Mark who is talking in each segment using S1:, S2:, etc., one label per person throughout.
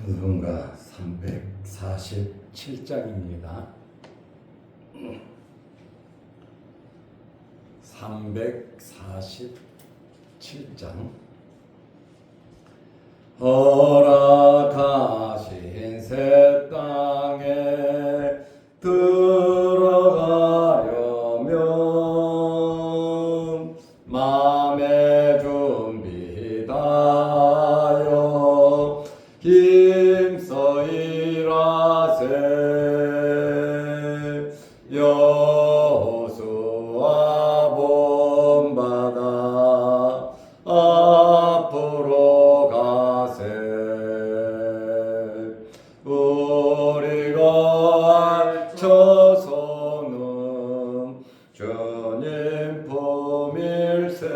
S1: 찬송가 347장입니다. 347장. 허락하신 새 땅에 들어가려면 마음의 준비 다하여 힘써 일하세. 여호수아 본받아 앞으로 가세. 우리가 처소는 주님 품일세.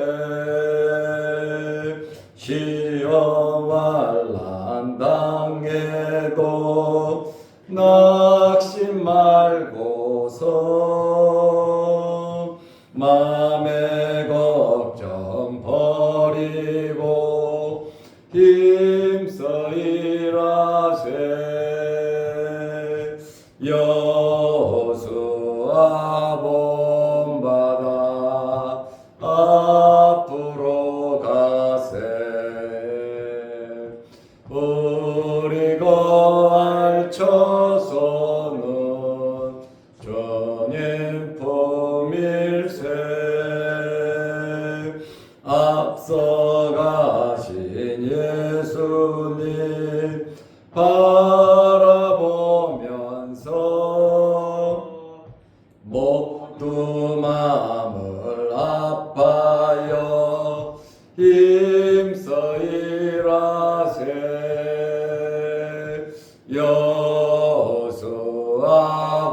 S1: 시험할 난 당해도 낙심 말고서 맘의 걱정 버리고 힘써 일하세. 여호수아 본받아 앞으로 가세. 우리 거할 처소는 주님 품일세. 앞서가신 예수님 바라보면서 모두 마음을 아파여 힘써 일하세. 여호수아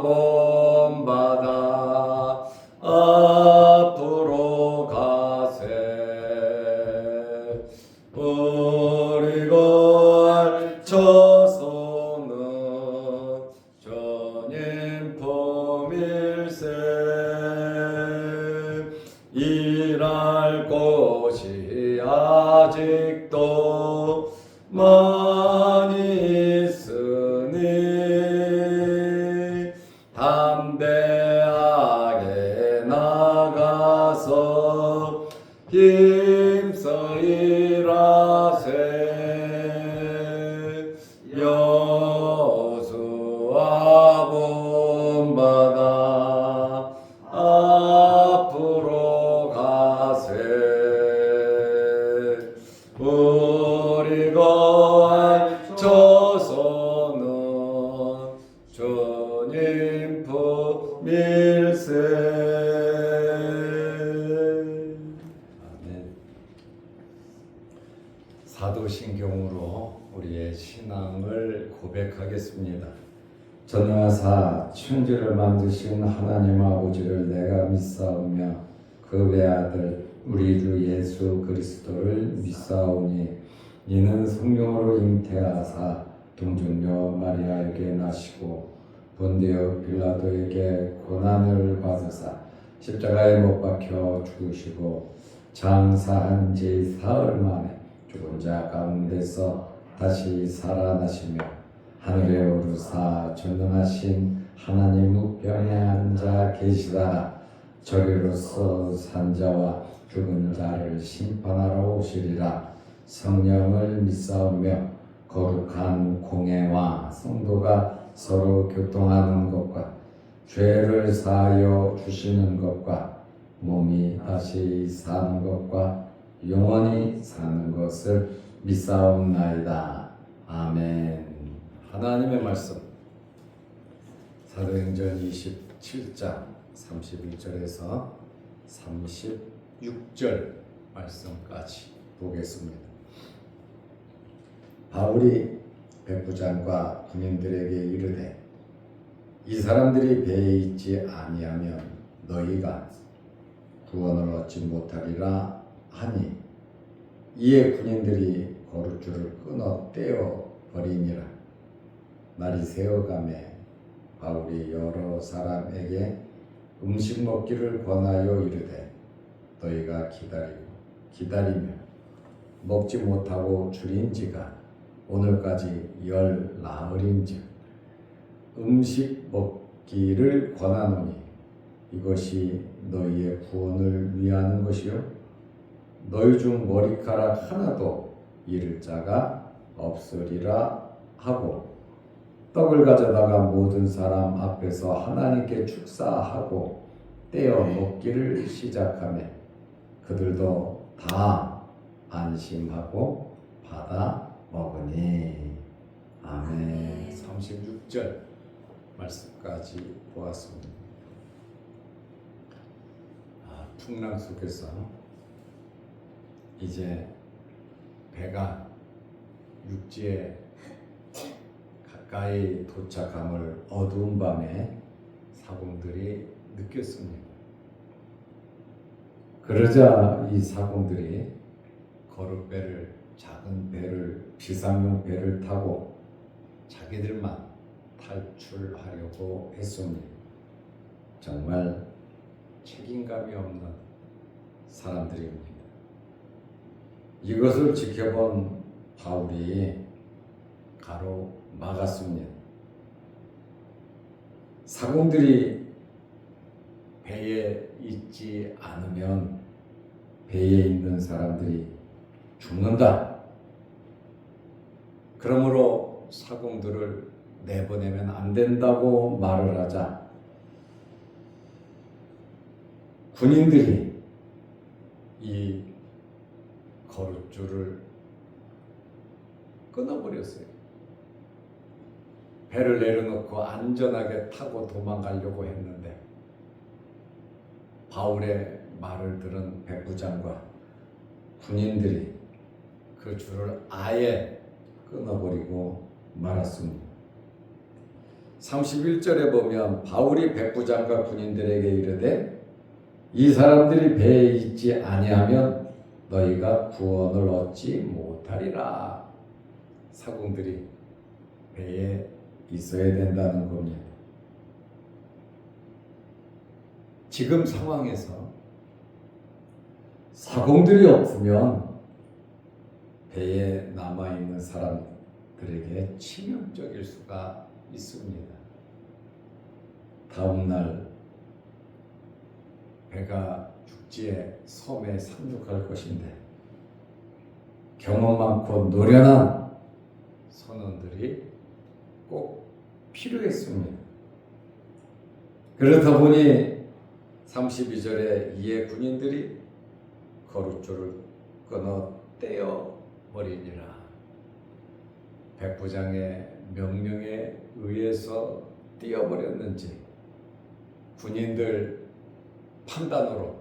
S1: 본받아 앞으로 가세. 우리 거할 처소는 주님 품일세. 일할 곳이 아직도 많이 있으니 담대하게 나가서 힘써 일하세. 여호수아 본받아 앞으로 가세. 우리 거할 처소는 주님 품일세. 아멘. 사도신경으로 우리의 신앙을 고백하겠습니다. 전능하사 천지를 만드신 하나님 아버지를 내가 믿사오며 그 외아들 우리 주 예수 그리스도를 믿사오니 이는 성령으로 잉태하사 동정녀 마리아에게 나시고 본디오 빌라도에게 고난을 받으사 십자가에 못 박혀 죽으시고 장사한 지 사흘 만에 죽은 자 가운데서 다시 살아나시며 하늘에 오르사 전능하신 하나님 우편에 앉아 계시다가 저리로서 산자와 죽은 자를 심판하러 오시리라. 성령을 믿사오며 거룩한 공회와 성도가 서로 교통하는 것과 죄를 사하여 주시는 것과 몸이 다시 사는 것과 영원히 사는 것을 믿사옵나이다. 아멘. 하나님의 말씀 사도행전 27장 31절에서 36절 말씀까지 보겠습니다. 바울이 백부장과 군인들에게 이르되 이 사람들이 배에 있지 아니하면 너희가 구원을 얻지 못하리라 하니 이에 군인들이 거룻줄을 끊어 떼어 버리니라. 날이 새어가매 바울이 여러 사람에게 음식 먹기를 권하여 이르되 너희가 기다리며 먹지 못하고 줄인 지가 오늘까지 열 나흘인즉 음식 먹기를 권하노니 이것이 너희의 구원을 위하는 것이요 너희 중 머리카락 하나도 잃을 자가 없으리라 하고 떡을 가져다가 모든 사람 앞에서 하나님께 축사하고 떼어 먹기를 시작하며 그들도 다 안심하고 받아 먹으니. 아멘. 36절 말씀까지 보았습니다. 풍랑 속에서 이제 배가 육지에 가까이 도착함을 어두운 밤에 사공들이 느꼈습니다. 그러자 이 사공들이 거룻배를, 작은 배를, 비상용 배를 타고 자기들만 탈출하려고 했습니다. 정말 책임감이 없는 사람들입니다. 이것을 지켜본 바울이 가로막았습니다. 사공들이 배에 있지 않으면 배에 있는 사람들이 죽는다. 그러므로 사공들을 내보내면 안 된다고 말을 하자 군인들이 이 거룻줄을 끊어버렸어요. 배를 내려놓고 안전하게 타고 도망가려고 했는데 바울의 말을 들은 백부장과 군인들이 그 줄을 아예 끊어버리고 말았습니다. 31절에 보면 바울이 백부장과 군인들에게 이르되 이 사람들이 배에 있지 아니하면 너희가 구원을 얻지 못하리라. 사공들이 배에 있어야 된다는 겁니다. 지금 상황에서 사공들이 없으면 배에 남아있는 사람들에게 치명적일 수가 있습니다. 다음날 배가 육지에 섬에 상륙할 것인데 경험 많고 노련한 선원들이 꼭 필요했습니다. 그렇다 보니 32절에 이에 군인들이 거룻줄을 끊어 떼어 버리니라. 백부장의 명령에 의해서 떼어버렸는지 군인들 판단으로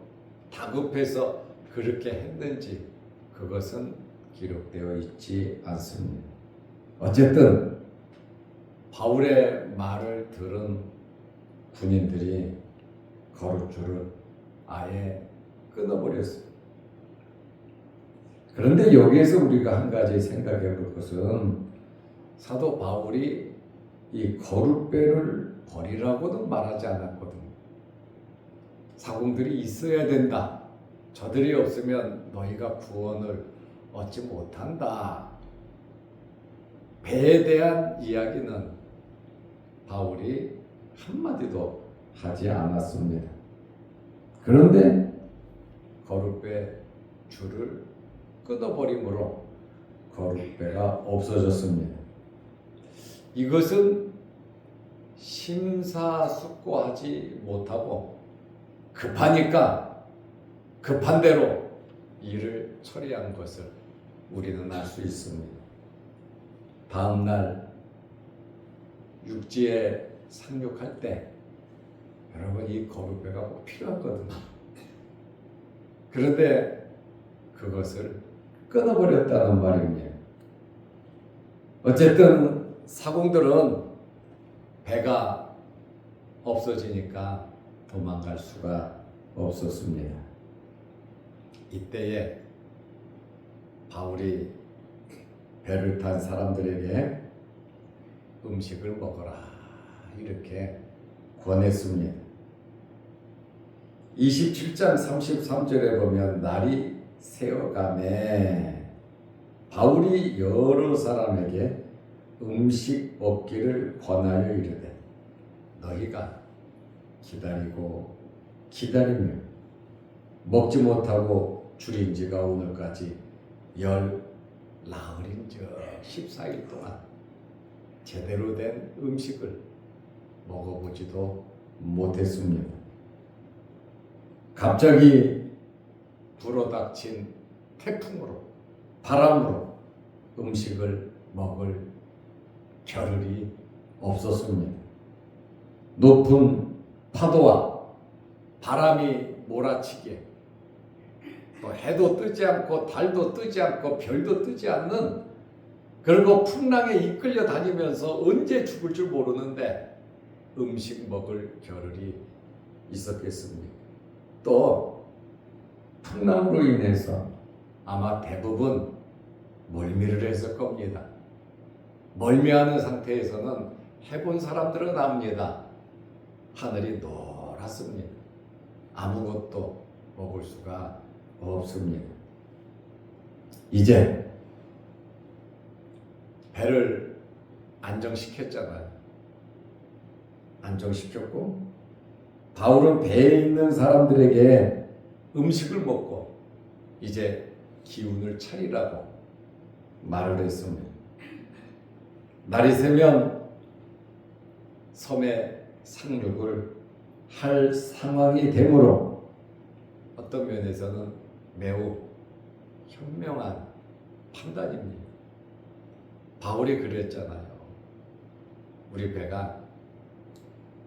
S1: 다급해서 그렇게 했는지 그것은 기록되어 있지 않습니다. 어쨌든 바울의 말을 들은 군인들이 거룻줄을 아예 끊어버렸습니다. 그런데 여기에서 우리가 한 가지 생각해 볼 것은 사도 바울이 이 거룻배를 버리라고는 말하지 않았거든요. 사공들이 있어야 된다. 저들이 없으면 너희가 구원을 얻지 못한다. 배에 대한 이야기는 바울이 한마디도 하지 않았습니다. 그런데 거룻배 줄을 끊어버림으로 거룻배가 없어졌습니다. 이것은 심사숙고하지 못하고 급하니까 급한 대로 일을 처리한 것을 우리는 알 수 있습니다. 다음날 육지에 상륙할 때 여러분 이 거룻배가 꼭 필요하거든요. 그런데 그것을 끊어버렸다는 말입니다. 어쨌든 사공들은 배가 없어지니까 도망갈 수가 없었습니다. 이때에 바울이 배를 탄 사람들에게 음식을 먹어라 이렇게 권했습니다. 27장 33절에 보면 날이 새어가매 바울이 여러 사람에게 음식 먹기를 권하여 이르되 너희가 기다리고 기다리며 먹지 못하고 줄인 지가 오늘까지 열 나흘인즉 14일 동안 제대로 된 음식을 먹어보지도 못했습니다. 갑자기 불어닥친 태풍으로 바람으로 음식을 먹을 겨를이 없었습니다. 높은 파도와 바람이 몰아치기에 또 해도 뜨지 않고 달도 뜨지 않고 별도 뜨지 않는 그리고 풍랑에 이끌려 다니면서 언제 죽을 줄 모르는데 음식 먹을 겨를이 있었겠습니까? 또 풍랑으로 인해서 아마 대부분 멀미를 했을 겁니다. 멀미하는 상태에서는 해본 사람들은 압니다. 하늘이 노랗습니다. 아무것도 먹을 수가 없습니다. 이제 배를 안정시켰잖아요. 안정시켰고 바울은 배에 있는 사람들에게 음식을 먹고 이제 기운을 차리라고 말을 했습니다. 날이 새면 섬에 상륙을 할 상황이 되므로 어떤 면에서는 매우 현명한 판단입니다. 바울이 그랬잖아요. 우리 배가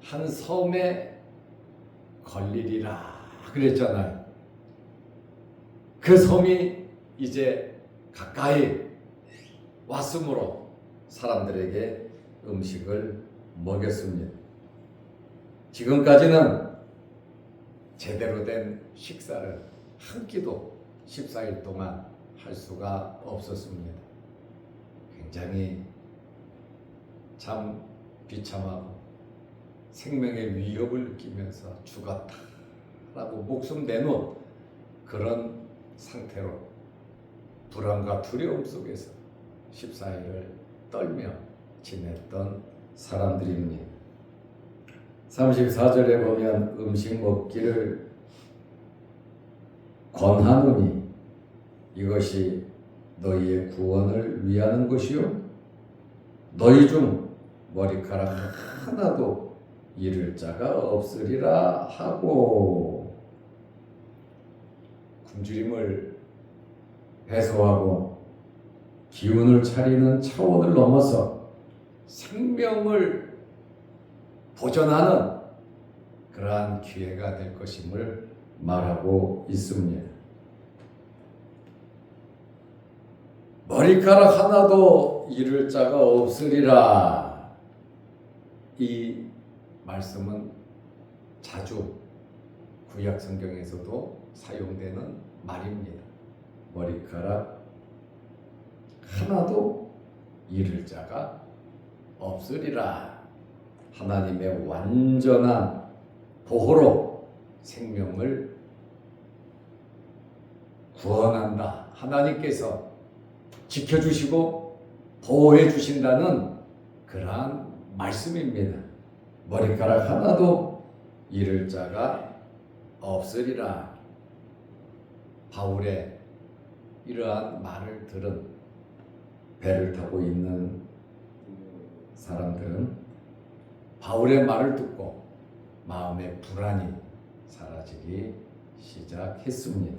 S1: 한 섬에 걸리리라 그랬잖아요. 그 섬이 이제 가까이 왔으므로 사람들에게 음식을 먹였습니다. 지금까지는 제대로 된 식사를 한 끼도 14일 동안 할 수가 없었습니다. 굉장히 참 비참하고 생명의 위협을 느끼면서 죽었다라고 목숨 내놓은 그런 상태로 불안과 두려움 속에서 14일을 떨며 지냈던 사람들입니다. 34절에 보면 음식 먹기를 권하노니 이것이 너희의 구원을 위하는 것이요 너희 중 머리카락 하나도 잃을 자가 없으리라 하고 굶주림을 해소하고 기운을 차리는 차원을 넘어서 생명을 보존하는 그러한 기회가 될 것임을 말하고 있습니다. 머리카락 하나도 잃을 자가 없으리라. 이 말씀은 자주 구약 성경에서도 사용되는 말입니다. 머리카락 하나도 잃을 자가 없으리라. 하나님의 완전한 보호로 생명을 구원한다. 하나님께서 지켜주시고 보호해 주신다는 그러한 말씀입니다. 머리카락 하나도 잃을 자가 없으리라. 바울의 이러한 말을 들은 배를 타고 있는 사람들은 바울의 말을 듣고 마음의 불안이 사라지기 시작했습니다.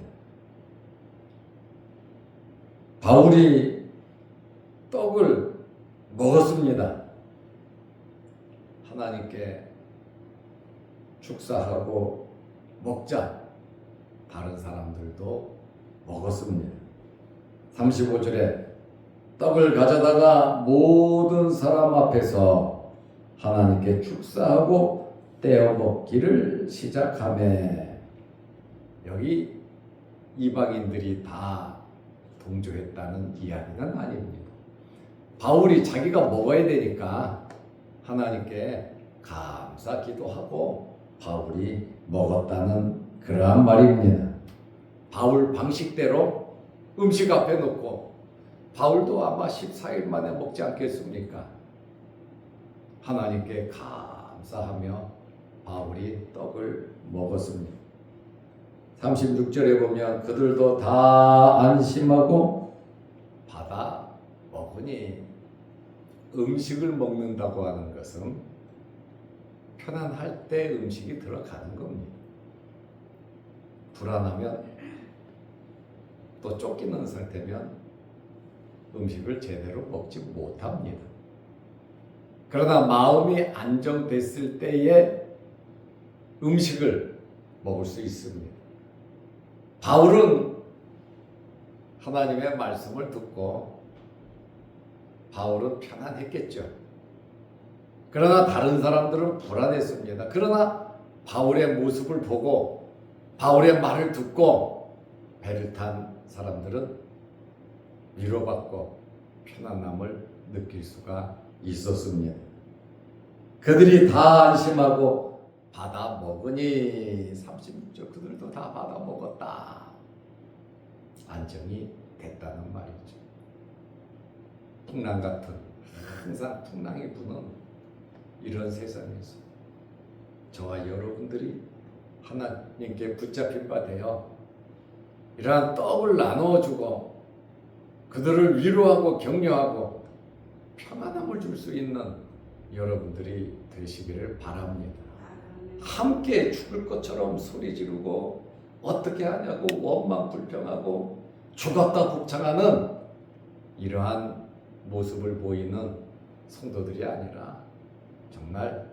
S1: 바울이 떡을 먹었습니다. 하나님께 축사하고 먹자. 다른 사람들도 먹었습니다. 35절에 떡을 가져다가 모든 사람 앞에서 하나님께 축사하고 떼어 먹기를 시작하매 여기 이방인들이 다 동조했다는 이야기는 아닙니다. 바울이 자기가 먹어야 되니까 하나님께 감사 기도하고 바울이 먹었다는 그러한 말입니다. 바울 방식대로 음식 앞에 놓고 바울도 아마 14일 만에 먹지 않겠습니까? 하나님께 감사하며 바울이 떡을 먹었습니다. 36절에 보면 그들도 다 안심하고 받아 먹으니, 음식을 먹는다고 하는 것은 편안할 때 음식이 들어가는 겁니다. 불안하면 또 쫓기는 상태면 음식을 제대로 먹지 못합니다. 그러나 마음이 안정됐을 때에 음식을 먹을 수 있습니다. 바울은 하나님의 말씀을 듣고 바울은 편안했겠죠. 그러나 다른 사람들은 불안했습니다. 그러나 바울의 모습을 보고 바울의 말을 듣고 배를 탄 사람들은 위로받고 편안함을 느낄 수가 있었습니다. 그들이 다 안심하고 받아 먹으니, 36절, 그들도 다 받아 먹었다. 안정이 됐다는 말이죠. 풍랑 같은, 항상 풍랑이 부는 이런 세상에서 저와 여러분들이 하나님께 붙잡힌 바 되어 이러한 떡을 나누어주고 그들을 위로하고 격려하고 평안함을 줄 수 있는 여러분들이 되시기를 바랍니다. 함께 죽을 것처럼 소리 지르고 어떻게 하냐고 원망 불평하고 죽었다 복창하는 이러한 모습을 보이는 성도들이 아니라 정말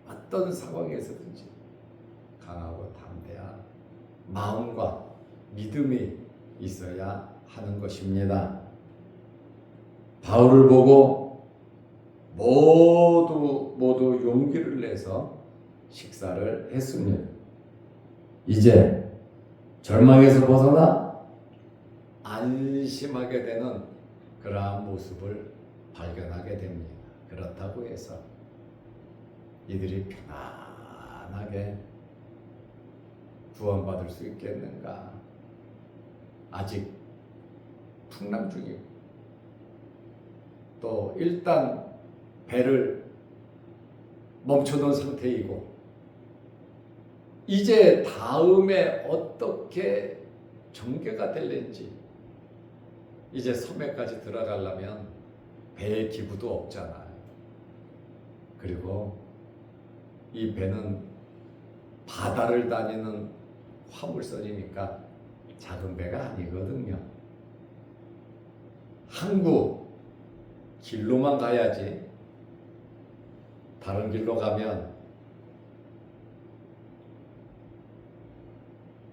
S1: 어떤 상황에서든지 강하고 담대한 마음과 믿음이 있어야 하는 것입니다. 바울을 보고 모두 용기를 내서 식사를 했습니다. 이제 절망에서 벗어나 안심하게 되는 그러한 모습을 발견하게 됩니다. 그렇다고 해서 이들이 편안하게 구원받을 수 있겠는가? 아직 풍랑 중이고, 또 일단 배를 멈춰놓은 상태이고, 이제 다음에 어떻게 전개가 될는지, 이제 섬에까지 들어가려면 배의 기구도 없잖아요. 그리고 이 배는 바다를 다니는 화물선이니까 작은 배가 아니거든요. 항구 길로만 가야지 다른 길로 가면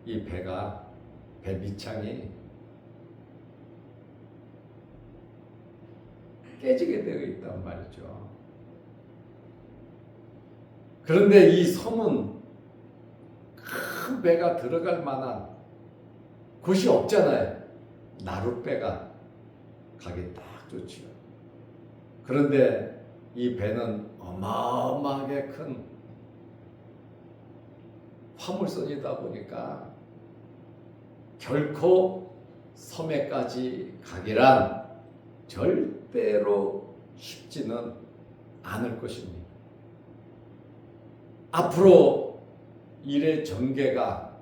S1: 이 배 밑창이 깨지게 되어 있단 말이죠. 그런데 이 섬은 큰 배가 들어갈 만한 곳이 없잖아요. 나룻배가 가기 딱 좋지요. 그런데 이 배는 어마어마하게 큰 화물선이다 보니까 결코 섬에까지 가기란 절대로 쉽지는 않을 것입니다. 앞으로 일의 전개가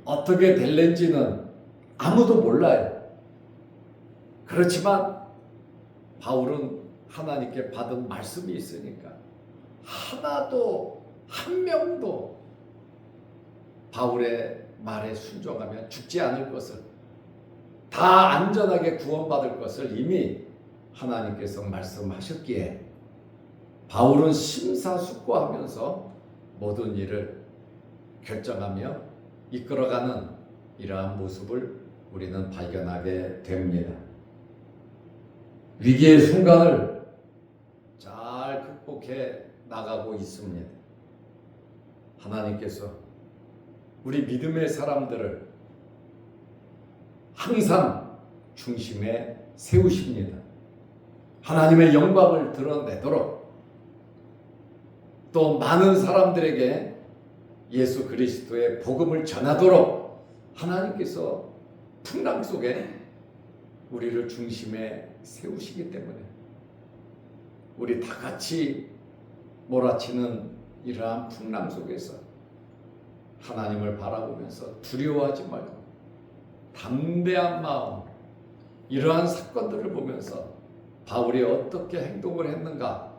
S1: 어떻게 될는지는 아무도 몰라요. 그렇지만 바울은 하나님께 받은 말씀이 있으니까 하나도, 한 명도 바울의 말에 순종하면 죽지 않을 것을, 다 안전하게 구원받을 것을 이미 하나님께서 말씀하셨기에 바울은 심사숙고하면서 모든 일을 결정하며 이끌어가는 이러한 모습을 우리는 발견하게 됩니다. 위기의 순간을 잘 극복해 나가고 있습니다. 하나님께서 우리 믿음의 사람들을 항상 중심에 세우십니다. 하나님의 영광을 드러내도록, 또 많은 사람들에게 예수 그리스도의 복음을 전하도록 하나님께서 풍랑 속에 우리를 중심에 세우시기 때문에 우리 다 같이 몰아치는 이러한 풍랑 속에서 하나님을 바라보면서 두려워하지 말고 담대한 마음, 이러한 사건들을 보면서 바울이 어떻게 행동을 했는가,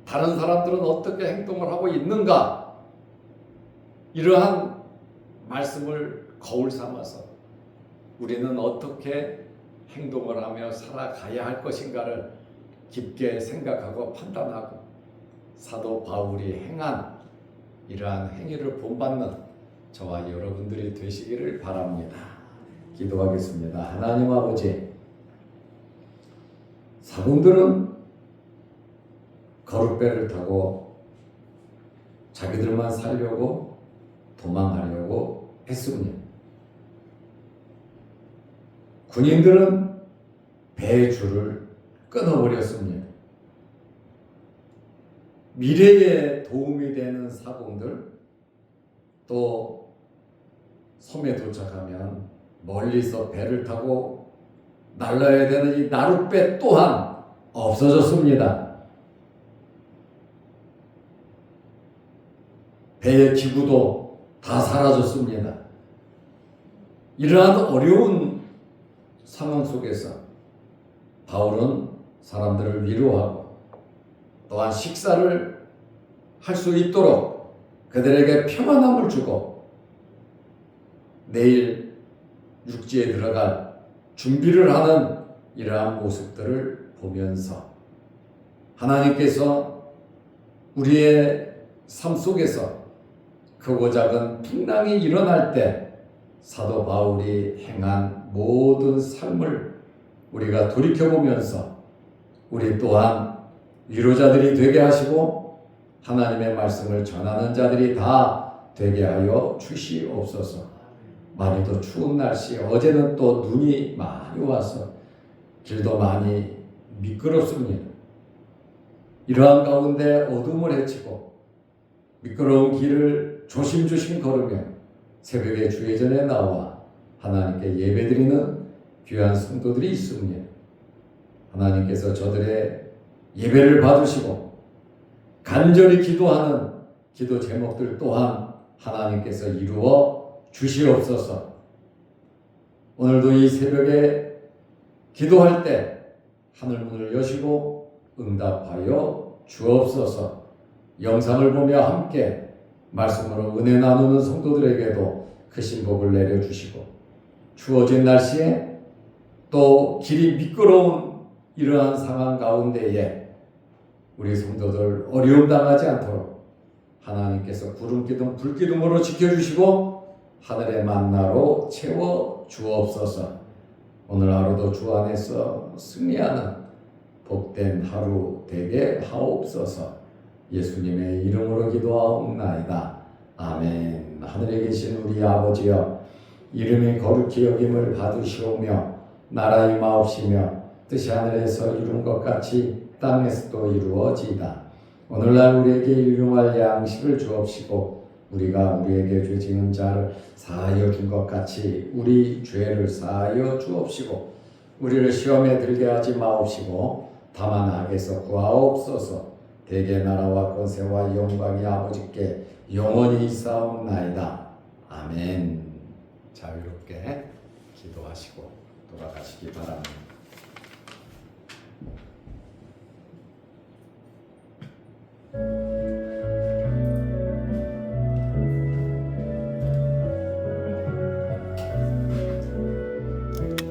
S1: 다른 사람들은 어떻게 행동을 하고 있는가, 이러한 말씀을 거울 삼아서 우리는 어떻게 행동을 하며 살아가야 할 것인가를 깊게 생각하고 판단하고 사도 바울이 행한 이러한 행위를 본받는 저와 여러분들이 되시기를 바랍니다. 기도하겠습니다. 하나님 아버지, 사도들은 거룻배를 타고 자기들만 살려고 도망하려고 했습니다. 군인들은 배의 줄을 끊어버렸습니다. 미래에 도움이 되는 사공들, 또 섬에 도착하면 멀리서 배를 타고 날라야 되는 이 나룻배 또한 없어졌습니다. 배의 기구도 다 사라졌습니다. 이러한 어려운 상황 속에서 바울은 사람들을 위로하고 또한 식사를 할 수 있도록 그들에게 평안함을 주고 내일 육지에 들어갈 준비를 하는 이러한 모습들을 보면서 하나님께서 우리의 삶 속에서 크고 작은 풍랑이 일어날 때 사도 바울이 행한 모든 삶을 우리가 돌이켜보면서 우리 또한 위로자들이 되게 하시고 하나님의 말씀을 전하는 자들이 다 되게 하여 주시옵소서. 많이 더 추운 날씨, 어제는 또 눈이 많이 와서 길도 많이 미끄럽습니다. 이러한 가운데 어둠을 헤치고 미끄러운 길을 조심조심 걸으며 새벽에 주회전에 나와 하나님께 예배드리는 귀한 성도들이 있습니다. 하나님께서 저들의 예배를 받으시고 간절히 기도하는 기도 제목들 또한 하나님께서 이루어 주시옵소서. 오늘도 이 새벽에 기도할 때 하늘문을 여시고 응답하여 주옵소서. 영상을 보며 함께 말씀으로 은혜 나누는 성도들에게도 크신 복을 내려주시고 추워진 날씨에 또 길이 미끄러운 이러한 상황 가운데에 우리 성도들 어려움 당하지 않도록 하나님께서 구름기둥 불기둥으로 지켜주시고 하늘의 만나로 채워 주옵소서. 오늘 하루도 주 안에서 승리하는 복된 하루 되게 하옵소서. 예수님의 이름으로 기도하옵나이다. 아멘. 하늘에 계신 우리 아버지여, 이름이 거룩히 여김을 받으시오며 나라 임하옵시며 뜻이 하늘에서 이룬 것 같이 땅에서도 이루어지이다. 오늘날 우리에게 일용할 양식을 주옵시고 우리가 우리에게 죄 지은 자를 사하여 준 것 같이 우리 죄를 사하여 주옵시고 우리를 시험에 들게 하지 마옵시고 다만 악에서 구하옵소서. 대개 나라와 권세와 영광이 아버지께 영원히 있사옵나이다. 아멘. 자유롭게 기도하시고 돌아가시기 바랍니다.